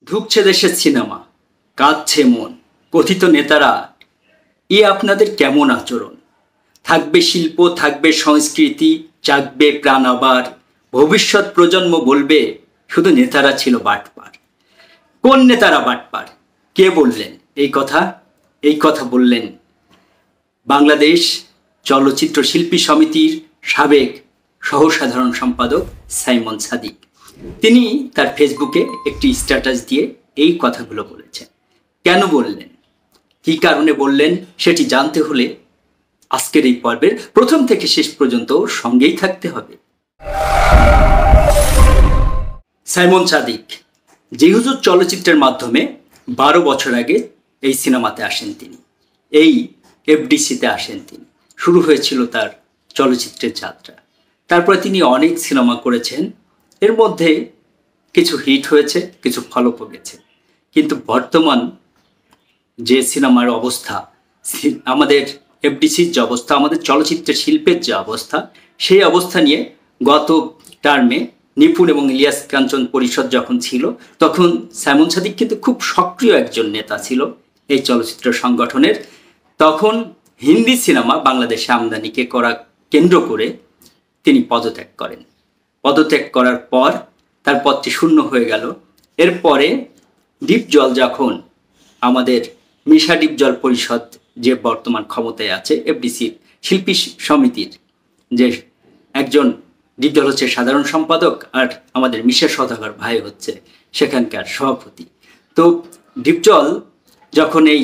ধুঁকছে দেশের সিনেমা, কাঁদছে মন, কথিত নেতারা এ আপনাদের কেমন আচরণ? থাকবে শিল্প, থাকবে সংস্কৃতি, জাগবে প্রাণ আবার, ভবিষ্যৎ প্রজন্ম বলবে শুধু নেতারা ছিল বাটপার। কোন নেতারা বাটপার? কে বললেন এই কথা? এই কথা বললেন বাংলাদেশ চলচ্চিত্র শিল্পী সমিতির সাবেক সহসাধারণ সম্পাদক সাইমন সাদিক। তিনি তার ফেসবুকে একটি স্ট্যাটাস দিয়ে এই কথাগুলো বলেছেন। কেন বললেন, কী কারণে বললেন সেটি জানতে হলে আজকের এই পর্বের প্রথম থেকে শেষ পর্যন্ত সঙ্গেই থাকতে হবে। সাইমন সাদিক জি হুজুর চলচ্চিত্রের মাধ্যমে 12 বছর আগে এই সিনেমাতে আসেন তিনি, এই এফডিসিতে আসেন তিনি। শুরু হয়েছিল তার চলচ্চিত্রের যাত্রা। তারপরে তিনি অনেক সিনেমা করেছেন, এর মধ্যে কিছু হিট হয়েছে, কিছু ফলকও গেছে। কিন্তু বর্তমান যে সিনেমার অবস্থা, আমাদের এফডিসির যে অবস্থা, আমাদের চলচ্চিত্রের শিল্পের যে অবস্থা, সেই অবস্থা নিয়ে গত টার্মে নিপুণ এবং ইলিয়াস কাঞ্চন পরিষদ যখন ছিল, তখন সাইমন সাদিক কিন্তু খুব সক্রিয় একজন নেতা ছিল এই চলচ্চিত্র সংগঠনের। তখন হিন্দি সিনেমা বাংলাদেশে আমদানিকে করা কেন্দ্র করে তিনি পদত্যাগ করেন। পদত্যাগ করার পর তার পদটি শূন্য হয়ে গেল। এরপরে ডিপজল যখন আমাদের মিশা ডিপজল পরিষদ যে বর্তমান ক্ষমতায় আছে, এফডিসির শিল্পী সমিতির যে একজন, ডিপজল হচ্ছে সাধারণ সম্পাদক আর আমাদের মিশা সওদাগর ভাই হচ্ছে সেখানকার সভাপতি। তো ডিপজল যখন এই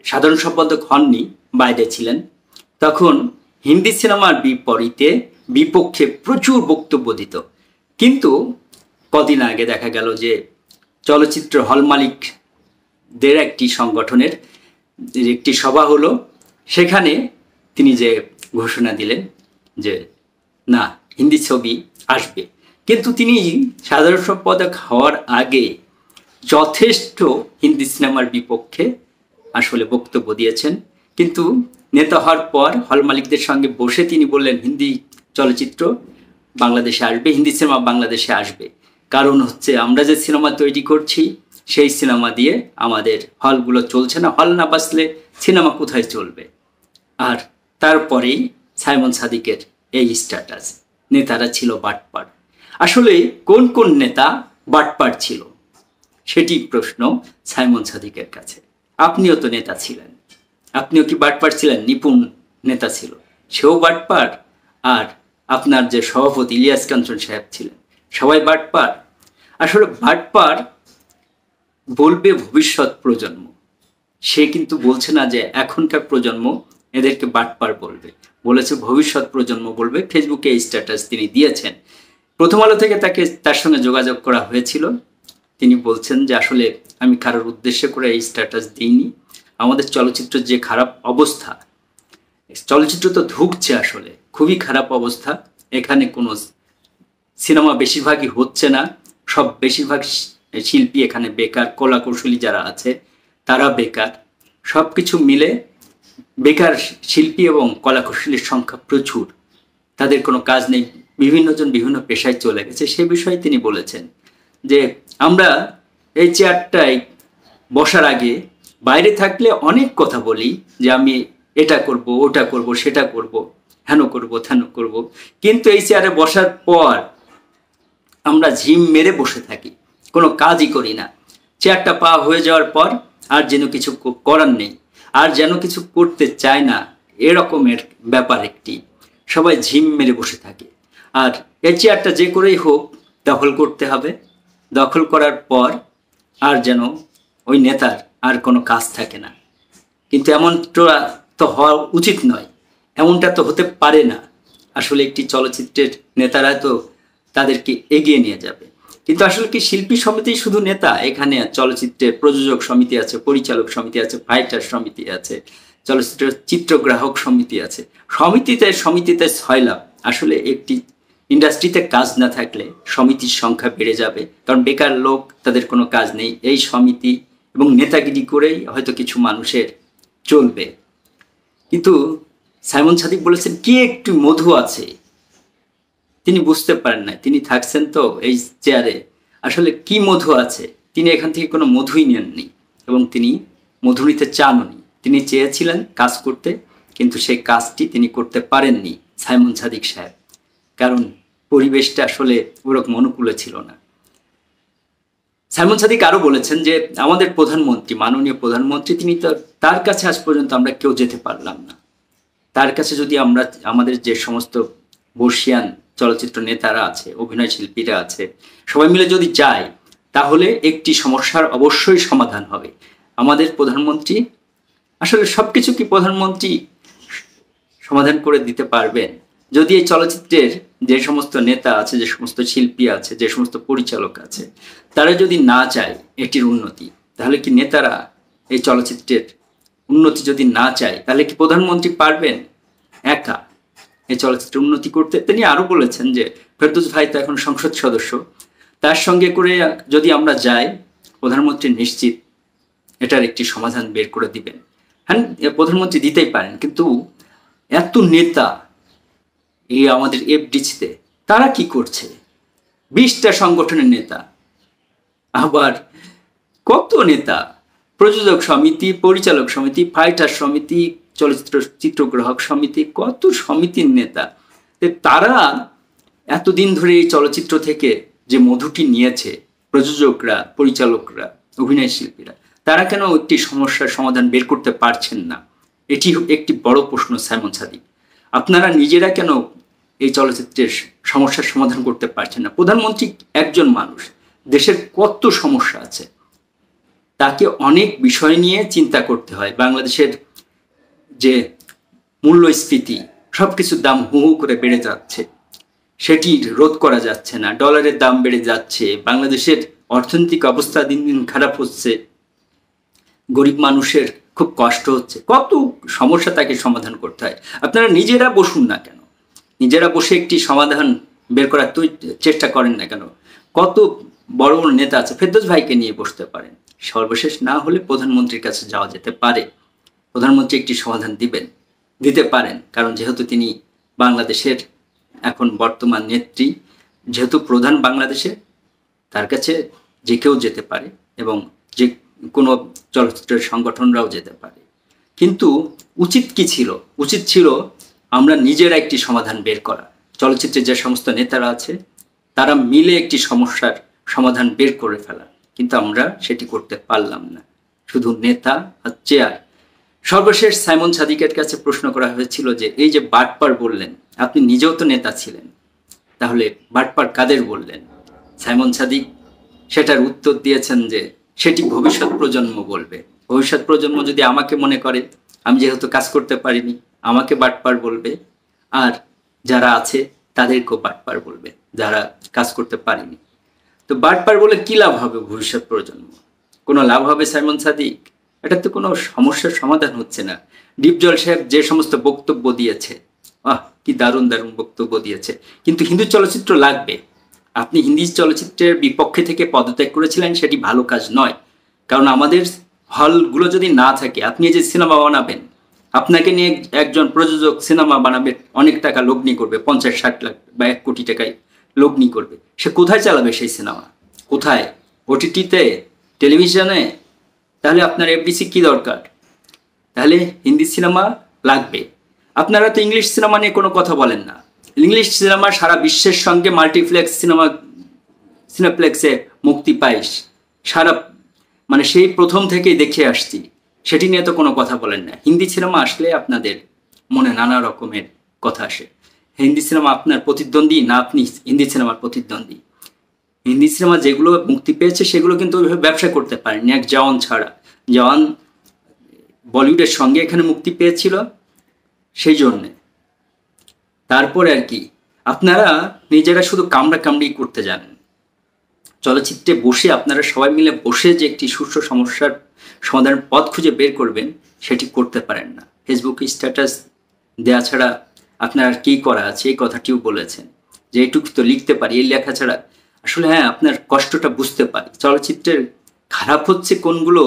সাধারণ সম্পাদক হননি, বাইরে ছিলেন, তখন হিন্দি সিনেমার বিপক্ষে প্রচুর বক্তব্য দিত। কিন্তু কদিন আগে দেখা গেল যে চলচ্চিত্র হল মালিকদের একটি সংগঠনের একটি সভা হলো, সেখানে তিনি যে ঘোষণা দিলেন যে না, হিন্দি ছবি আসবে। কিন্তু তিনি সাধারণ সম্পাদক হওয়ার আগে যথেষ্ট হিন্দি সিনেমার বিপক্ষে আসলে বক্তব্য দিয়েছেন। কিন্তু নেতা হওয়ার পর হল মালিকদের সঙ্গে বসে তিনি বললেন হিন্দি চলচ্চিত্র বাংলাদেশে আসবে, হিন্দি সিনেমা বাংলাদেশে আসবে। কারণ হচ্ছে আমরা যে সিনেমা তৈরি করছি সেই সিনেমা দিয়ে আমাদের হলগুলো চলছে না, হল না বাঁচলে সিনেমা কোথায় চলবে? আর তারপরেই সাইমন সাদিকের এই স্ট্যাটাস, নেতারা ছিল বাটপার। আসলে কোন কোন নেতা বাটপার ছিল সেটি প্রশ্ন সাইমন সাদিকের কাছে। আপনিও তো নেতা ছিলেন, আপনিও কি বাটপার ছিলেন? নিপুণ নেতা ছিল, সেও বাটপার। আর আপনার যে সভাপতি ইলিয়াস কাঞ্চন সাহেব ছিলেন, সবাই বাটপার। আসলে বাটপার বলবে ভবিষ্যৎ প্রজন্ম, সে কিন্তু বলছে না যে এখনকার প্রজন্ম এদেরকে বাটপার বলবে, বলেছে ভবিষ্যৎ প্রজন্ম বলবে। ফেসবুকে এই স্ট্যাটাস তিনি দিয়েছেন। প্রথম আলো থেকে তার সঙ্গে যোগাযোগ করা হয়েছিল। তিনি বলছেন যে আসলে আমি কারোর উদ্দেশ্য করে এই স্ট্যাটাস দিইনি, আমাদের চলচ্চিত্রের যে খারাপ অবস্থা, চলচ্চিত্র তো ধুঁকছে, আসলে খুবই খারাপ অবস্থা। এখানে কোনো সিনেমা বেশিরভাগই হচ্ছে না, বেশিরভাগ শিল্পী এখানে বেকার, কলাকৌশলী যারা আছে তারা বেকার, সব কিছু মিলে বেকার শিল্পী এবং কলাকৌশলীর সংখ্যা প্রচুর, তাদের কোনো কাজ নেই, বিভিন্নজন বিভিন্ন পেশায় চলে গেছে। সে বিষয়ে তিনি বলেছেন যে আমরা এই চেয়ারটায় বসার আগে বাইরে থাকলে অনেক কথা বলি যে আমি এটা করব, ওটা করব, সেটা করব, হেন করব, তেন করব, কিন্তু এই চেয়ারে বসার পর আমরা ঝিম মেরে বসে থাকি, কোনো কাজই করি না। চেয়ারটা পাওয়া হয়ে যাওয়ার পর আর যেন কিছু করার নেই, আর যেন কিছু করতে চায় না, এরকমের ব্যাপার একটি। সবাই ঝিম মেরে বসে থাকে। আর এই চেয়ারটা যে করেই হোক দখল করতে হবে, দখল করার পর আর যেন ওই নেতার আর কোনো কাজ থাকে না। কিন্তু এমনটা তো হওয়া উচিত নয়, এমনটা তো হতে পারে না। আসলে একটি চলচ্চিত্রের নেতারা তো তাদেরকে এগিয়ে নিয়ে যাবে। কিন্তু আসলে কি শিল্পী সমিতি শুধু নেতা? এখানে চলচ্চিত্রের প্রযোজক সমিতি আছে, পরিচালক সমিতি আছে, ফাইটার সমিতি আছে, চলচ্চিত্রের চিত্রগ্রাহক সমিতি আছে। সমিতিতে 6 লাখ। আসলে একটি ইন্ডাস্ট্রিতে কাজ না থাকলে সমিতির সংখ্যা বেড়ে যাবে, কারণ বেকার লোক, তাদের কোনো কাজ নেই। এই সমিতি এবং নেতাগিরি করেই হয়তো কিছু মানুষের চলবে। কিন্তু সাইমন সাদিক বলেছেন কি একটু মধু আছে, তিনি বুঝতে পারেন না, তিনি থাকছেন তো এই চেয়ারে, আসলে কি মধু আছে তিনি এখান থেকে কোনো মধুই নেননি এবং তিনি মধু নিতে চাননি। তিনি চেয়েছিলেন কাজ করতে, কিন্তু সেই কাজটি তিনি করতে পারেননি সাইমন সাদিক সাহেব, কারণ পরিবেশটা আসলে ওরকম অনুকূলে ছিল না। সাইমন সাদিক আরও বলেছেন যে আমাদের প্রধানমন্ত্রী, মাননীয় প্রধানমন্ত্রী, তিনি তার কাছে আজ পর্যন্ত আমরা কেউ যেতে পারলাম না। তার কাছে যদি আমরা আমাদের যে সমস্ত বর্ষিয়ান চলচ্চিত্র নেতারা আছে, অভিনয় শিল্পীরা আছে, সবাই মিলে যদি যাই, তাহলে একটি সমস্যার অবশ্যই সমাধান হবে। আমাদের প্রধানমন্ত্রী আসলে সব কিছু কি প্রধানমন্ত্রী সমাধান করে দিতে পারবেন? যদি এই চলচ্চিত্রের যে সমস্ত নেতা আছে, যে সমস্ত শিল্পী আছে, যে সমস্ত পরিচালক আছে, তারা যদি না চায় এটির উন্নতি, তাহলে কি নেতারা এই চলচ্চিত্রের উন্নতি যদি না চায়, তাহলে কি প্রধানমন্ত্রী পারবেন একা এই চলচ্চিত্রের উন্নতি করতে? তিনি আরও বলেছেন যে ফেরদৌস ভাই তো এখন সংসদ সদস্য, তার সঙ্গে করে যদি আমরা যাই, প্রধানমন্ত্রী নিশ্চিত এটার একটি সমাধান বের করে দিবেন। হ্যাঁ, প্রধানমন্ত্রী দিতেই পারেন, কিন্তু এত নেতা এই আমাদের এফডিসিতে তারা কি করছে? 20টা সংগঠনের নেতা, আবার কত নেতা, প্রযোজক সমিতি, পরিচালক সমিতি, ফাইটার সমিতি, চলচ্চিত্র চিত্রগ্রাহক সমিতি, কত সমিতির নেতা। তারা এতদিন ধরে এই চলচ্চিত্র থেকে যে মধুটি নিয়েছে, প্রযোজকরা, পরিচালকরা, অভিনয় শিল্পীরা, তারা কেন একটি সমস্যার সমাধান বের করতে পারছেন না? এটি একটি বড় প্রশ্ন সাইমন সাদিক। আপনারা নিজেরা কেন এই চলচ্চিত্রের সমস্যার সমাধান করতে পারছেন না? প্রধানমন্ত্রী একজন মানুষ, দেশের কত সমস্যা আছে, তাকে অনেক বিষয় নিয়ে চিন্তা করতে হয়। বাংলাদেশের যে মূল্যস্ফীতি, সব কিছুর দাম হু হু করে বেড়ে যাচ্ছে, সেটি রোধ করা যাচ্ছে না। ডলারের দাম বেড়ে যাচ্ছে, বাংলাদেশের অর্থনৈতিক অবস্থা দিন দিন খারাপ হচ্ছে, গরিব মানুষের খুব কষ্ট হচ্ছে, কত সমস্যা তাকে সমাধান করতে হয়। আপনারা নিজেরা বসুন না কেন, নিজেরা বসে একটি সমাধান বের করার চেষ্টা করেন না কেন? কত বড় বড় নেতা আছে, ফেরদৌস ভাইকে নিয়ে বসতে পারেন। সর্বশেষ না হলে প্রধানমন্ত্রীর কাছে যাওয়া যেতে পারে, প্রধানমন্ত্রী একটি সমাধান দিতে পারেন, কারণ যেহেতু তিনি বাংলাদেশের এখন বর্তমান নেত্রী, যেহেতু প্রধান বাংলাদেশে, তার কাছে যে কেউ যেতে পারে এবং যে কোনো চলচ্চিত্রের সংগঠনরাও যেতে পারে। কিন্তু উচিত কি ছিল? উচিত ছিল আমরা নিজেরা একটি সমাধান বের করা। চলচ্চিত্রের যে সমস্ত নেতারা আছে, তারা মিলে একটি সমস্যার সমাধান বের করে ফেলা, কিন্তু আমরা সেটি করতে পারলাম না, শুধু নেতা আর চেয়ার। সর্বশেষ সাইমন সাদিকের কাছে প্রশ্ন করা হয়েছিল যে এই যে বাটপার বললেন, আপনি নিজেও তো নেতা ছিলেন, তাহলে বাটপার কাদের বললেন? সাইমন সাদিক সেটার উত্তর দিয়েছেন যে সেটি ভবিষ্যৎ প্রজন্ম বলবে। ভবিষ্যৎ প্রজন্ম যদি আমাকে মনে করে, আমি যেহেতু কাজ করতে পারিনি, আমাকে বাটপার বলবে, আর যারা আছে তাদেরকেও বাটপার বলবে, যারা কাজ করতে পারেনি। তো বাটপার বলে কি লাভ হবে ভবিষ্যৎ প্রজন্ম? কোনো লাভ হবে সাইমন সাদিক? এটা তো কোনো সমস্যার সমাধান হচ্ছে না। ডিপজল সাহেব যে সমস্ত বক্তব্য দিয়েছে, কি দারুণ দারুণ বক্তব্য দিয়েছে, কিন্তু হিন্দু চলচ্চিত্র লাগবে। আপনি হিন্দি চলচ্চিত্রের বিপক্ষে থেকে পদত্যাগ করেছিলেন, সেটি ভালো কাজ নয়। কারণ আমাদের হলগুলো যদি না থাকে, আপনি যে সিনেমা বানাবেন, আপনাকে নিয়ে একজন প্রযোজক সিনেমা বানাবে, অনেক টাকা লগ্নি করবে, 50-60 লাখ বা 1 কোটি টাকায় লগ্নি করবে। সে কোথায় চালাবে সেই সিনেমা? কোথায়? ওটিটিতে, টেলিভিশনে? তাহলে আপনার এফডিসি কি দরকার? তাহলে হিন্দি সিনেমা লাগবে। আপনারা তো ইংলিশ সিনেমা নিয়ে কোনো কথা বলেন না। ইংলিশ সিনেমা সারা বিশ্বের সঙ্গে মাল্টিপ্লেক্স সিনেপ্লেক্সে মুক্তি পায়, সারা মানে সেই প্রথম থেকেই দেখে আসছি, সেটি নিয়ে তো কোনো কথা বলেন না। হিন্দি সিনেমা আসলে আপনাদের মনে নানা রকমের কথা আসে। হিন্দি সিনেমা আপনার প্রতিদ্বন্দ্বী না আপনি হিন্দি সিনেমার প্রতিদ্বন্দ্বী? হিন্দি সিনেমা যেগুলো মুক্তি পেয়েছে সেগুলো কিন্তু ওইভাবে ব্যবসা করতে পারেনি। এক জওয়ান ছাড়া, জওয়ান বলিউডের সঙ্গে এখানে মুক্তি পেয়েছিল, সেই জন্যে। তারপরে আর কি, আপনারা নিজেরা শুধু কামড়ি করতে জানেন। চলচ্চিত্রে বসে আপনারা সবাই মিলে বসে যে একটি সুষ্ঠু সমস্যার সমাধানের পথ খুঁজে বের করবেন, সেটি করতে পারেন না। ফেসবুকে স্ট্যাটাস দেওয়া ছাড়া আপনার আর কী করা আছে, এই কথাটিও বলেছেন যে এইটুকু তো লিখতে পারি, এই লেখা ছাড়া। আসলে হ্যাঁ, আপনার কষ্টটা বুঝতে পারি। চলচ্চিত্রের খারাপ হচ্ছে কোনগুলো,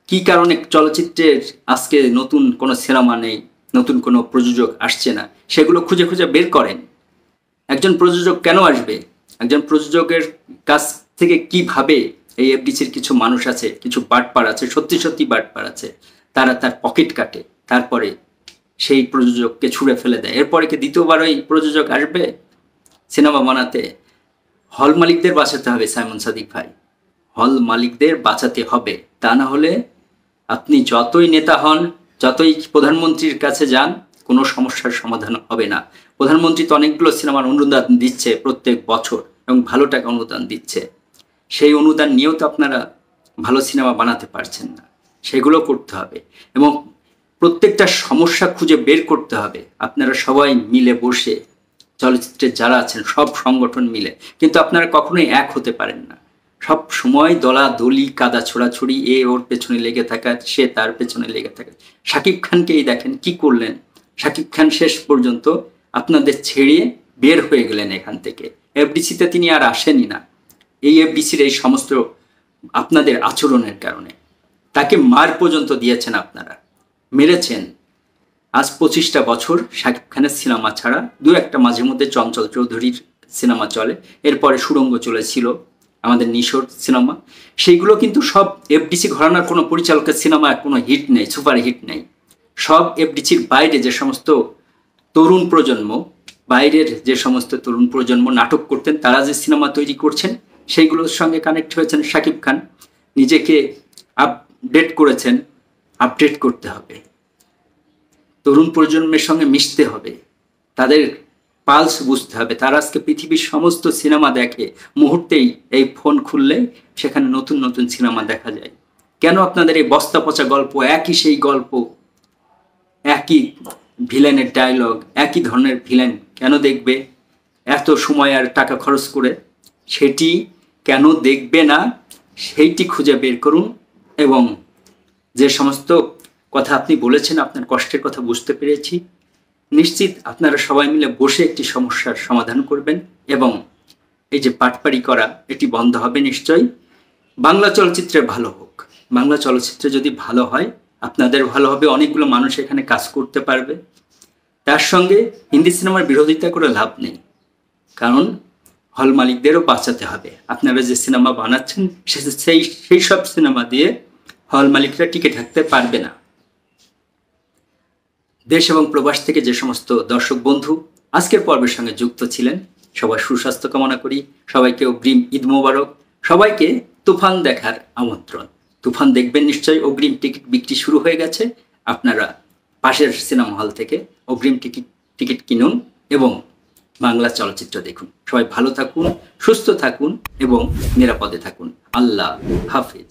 কি কারণে চলচ্চিত্রের আজকে নতুন কোনো সিনেমা নেই, নতুন কোনো প্রযোজক আসছে না, সেগুলো খুঁজে খুঁজে বের করেন। একজন প্রযোজক কেন আসবে? একজন প্রযোজকের কাছ থেকে কিভাবে এই এফডিসির কিছু মানুষ আছে, কিছু বাটপার আছে, সত্যি সত্যি বাটপার আছে, তারা তার পকেট কাটে, তারপরে সেই প্রযোজককে ছুঁড়ে ফেলে দেয়। এরপরে কি দ্বিতীয়বার ওই প্রযোজক আসবে সিনেমা বানাতে? হল মালিকদের বাঁচাতে হবে সাইমন সাদিক ভাই, হল মালিকদের বাঁচাতে হবে। তা না হলে আপনি যতই নেতা হন, যতই প্রধানমন্ত্রীর কাছে যান, কোনো সমস্যার সমাধান হবে না। প্রধানমন্ত্রী তো অনেকগুলো সিনেমার অনুদান দিচ্ছে প্রত্যেক বছর এবং ভালো টাকা অনুদান দিচ্ছে। সেই অনুদান নিয়েও তো আপনারা ভালো সিনেমা বানাতে পারছেন না। সেগুলো করতে হবে এবং প্রত্যেকটা সমস্যা খুঁজে বের করতে হবে। আপনারা সবাই মিলে বসে, চলচ্চিত্রে যারা আছেন সব সংগঠন মিলে, কিন্তু আপনারা কখনোই এক হতে পারেন না। সব সময় দলাদলি, কাদা ছোড়াছুড়ি, এ ওর পেছনে লেগে থাকা, সে তার পেছনে লেগে থাকা। শাকিব খানকেই দেখেন কি করলেন। শাকিব খান শেষ পর্যন্ত আপনাদের ছেড়ে বের হয়ে গেলেন এখান থেকে। এফডিসিতে তিনি আর আসেনি না, এই এফডিসির এই সমস্ত আপনাদের আচরণের কারণে। তাকে মার পর্যন্ত দিয়েছেন আপনারা, মেরেছেন। আজ 25টা বছর শাকিব খানের সিনেমা ছাড়া দু একটা মাঝে মধ্যে চঞ্চল চৌধুরীর সিনেমা চলে, এরপরে সুড়ঙ্গ চলেছিল, আমাদের নিশোর সিনেমা। সেইগুলো কিন্তু সব এফডিসি ঘরানার কোনো পরিচালকের সিনেমা কোনো হিট নেই, সুপার হিট নেই। সব এফডিসির বাইরে যে সমস্ত তরুণ প্রজন্ম, বাইরের যে সমস্ত তরুণ প্রজন্ম নাটক করতেন, তারা যে সিনেমা তৈরি করছেন সেইগুলোর সঙ্গে কানেক্ট হয়েছেন শাকিব খান। নিজেকে আপডেট করেছেন, আপডেট করতে হবে, তরুণ প্রজন্মের সঙ্গে মিশতে হবে, তাদের পালস বুঝতে হবে। তারা আজকে পৃথিবীর সমস্ত সিনেমা দেখে, মুহূর্তেই এই ফোন খুললে সেখানে নতুন নতুন সিনেমা দেখা যায়। কেন আপনাদের এই বস্তা পচা গল্প, একই সেই গল্প, একই ভিলেনের ডায়লগ, একই ধরনের ভিলেন কেন দেখবে এত সময় আর টাকা খরচ করে? সেটি কেন দেখবে না, সেইটি খুঁজে বের করুন। এবং যে সমস্ত কথা আপনি বলেছেন, আপনার কষ্টের কথা বুঝতে পেরেছি। নিশ্চিত আপনারা সবাই মিলে বসে একটি সমস্যার সমাধান করবেন এবং এই যে পাটপাড়ি করা, এটি বন্ধ হবে নিশ্চয়ই। বাংলা চলচ্চিত্রে ভালো হোক। বাংলা চলচ্চিত্রে যদি ভালো হয়, আপনাদের ভালো হবে, অনেকগুলো মানুষ এখানে কাজ করতে পারবে। তার সঙ্গে হিন্দি সিনেমার বিরোধিতা করে লাভ নেই, কারণ হল মালিকদেরও বাঁচাতে হবে। আপনারা যে সিনেমা বানাচ্ছেন সেই সব সিনেমা দিয়ে হল মালিকরা টিকে থাকতে পারবে না। দেশ এবং প্রবাস থেকে যে সমস্ত দর্শক বন্ধু আজকের পর্বের সঙ্গে যুক্ত ছিলেন, সবার সুস্বাস্থ্য কামনা করি। সবাইকে অগ্রিম ঈদ মোবারক। সবাইকে তুফান দেখার আমন্ত্রণ। তুফান দেখবেন নিশ্চয়ই। অগ্রিম টিকিট বিক্রি শুরু হয়ে গেছে। আপনারা পাশের সিনেমা হল থেকে অগ্রিম টিকিট কিনুন এবং বাংলা চলচ্চিত্র দেখুন। সবাই ভালো থাকুন, সুস্থ থাকুন এবং নিরাপদে থাকুন। আল্লাহ হাফিজ।